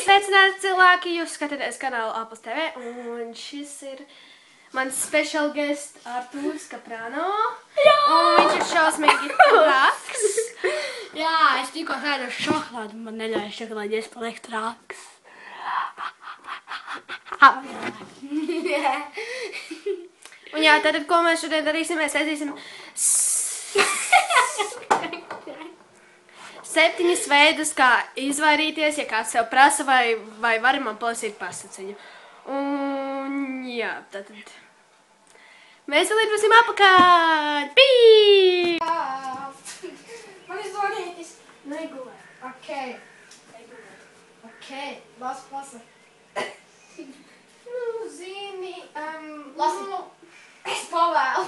Sveicināti cilvēki, jūs skatāties kanālu Apus TV, un šis ir mans special guest Artūrs Kaprano. Un viņš ir šausmīgi traks. Jā, es tikko ēdu šokolādi, man neļauj šokolādi, es palieku traks. Un jā, tātad, ko mēs šodien darīsim, mēs ēdīsim 7 veidus, kā izvairīties, ja kāds sev prasa, vai vari man palasīt pasaciņu. Un jā, tātad. Mēs vēl būsim apakaļ! Pīī! Man ir zvanītis. Negulē. Okei. Okei, lasa. Nu, zini, Lasi. Es pavēlu.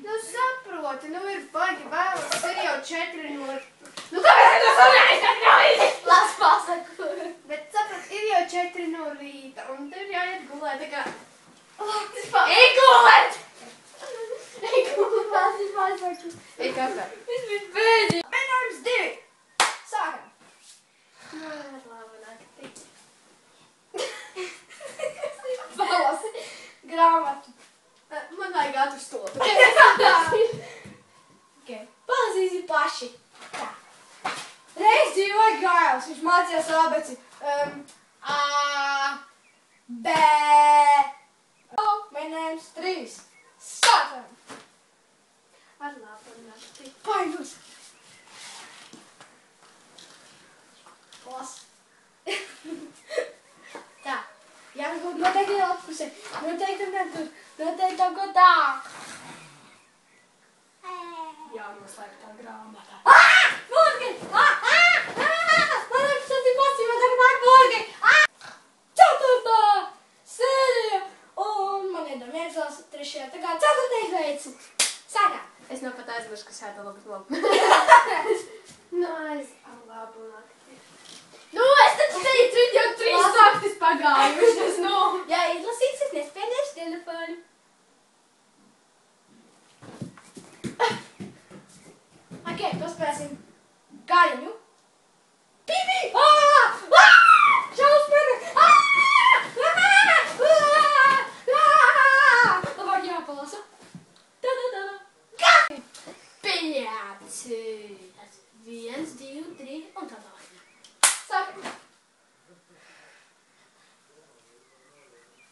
Nu, saproti, nu ir baigi vēlas, ir jau 4:00. Nu, kāpēc tu zvanīji? Las pasaku. Bet saprot, ir jau 4:00 rīta, un tev jāiet gulēt, tā kā... Ej gulēt! Ej gulēt! Ej kafē. Es biju bēdī. Mēģinājums 2! Sākam. Nu, labi, nakti. Palasi grāmatu. Man vajag ātru stolu. Okay. Palasīsi paši. Tā. Reiz dzīvoja Gails, viņš mācījās abeci. A, B, O, mēģinājums 3. Sākam. Ar labu nakti. Paļus. Las. Tā. Jābūt noteikti atpusē. Noteikti netur. Noteikti kaut ko tā. Jā, noslēgt tā grāmatā. Burgi! Man ir šādi pasīvi, man tagad nāk burgi! 4. sērija! Un man ir domēdzās 3. tā kā 4. veids. Sākām! Es nu pat aizmiršu, kas jāda labi. Nu, ar labu nakti. Nu, es taču teicu, jau 3 naktis pagājušas, nu! Jā, izlasīts, es nespēdēšu telefonu. Ok, paspēsim gaļu. Pipi! Šausmeni! Labāk jāpalasa. Gaļu! Pieņēts! 1, 2, 3 un tā tālāk. Sākam!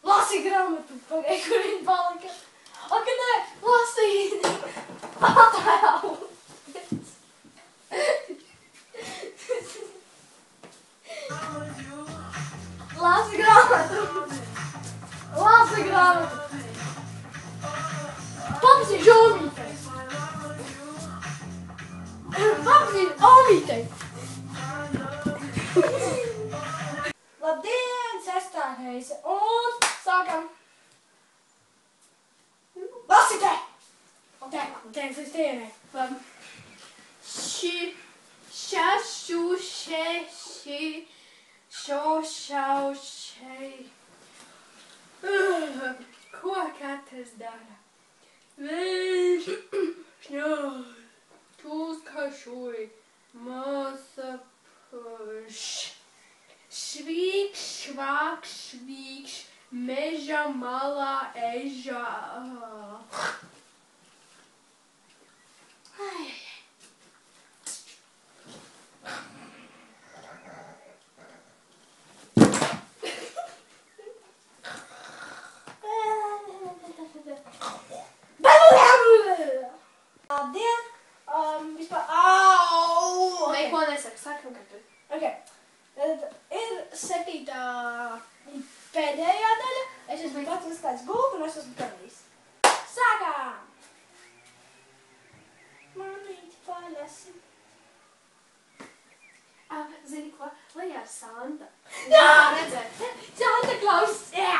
Lasi grāmatu, pagaid, kur viņa palika. Ak, nē, lasīt! Attēlu! Lasi grāmatu! Lasi grāmatu! Paprasīšu omītei! Paprasīšu omītei! Labdien, 6. reize! Un sākam! Lasi te! Un te līdz tienai! Labi. Šašu, šeši, šau, šei. Ko katrs dara? Viņš šņauj, tūskašuj, masa puš. Švīkš, švākš, švīkš, meža malā ežā. Labdien! Vispār... Au! Neko nesaka, sakam, ka tu. Ok. Tad ir 7. pēdējā daļa. Es esmu pats uzstājis gultu un es esmu karalīs. Sākām! Mamīti, palasi. Zini ko? Lai ar Santa. Jā! Redzēt. Santa Klaus! Jā!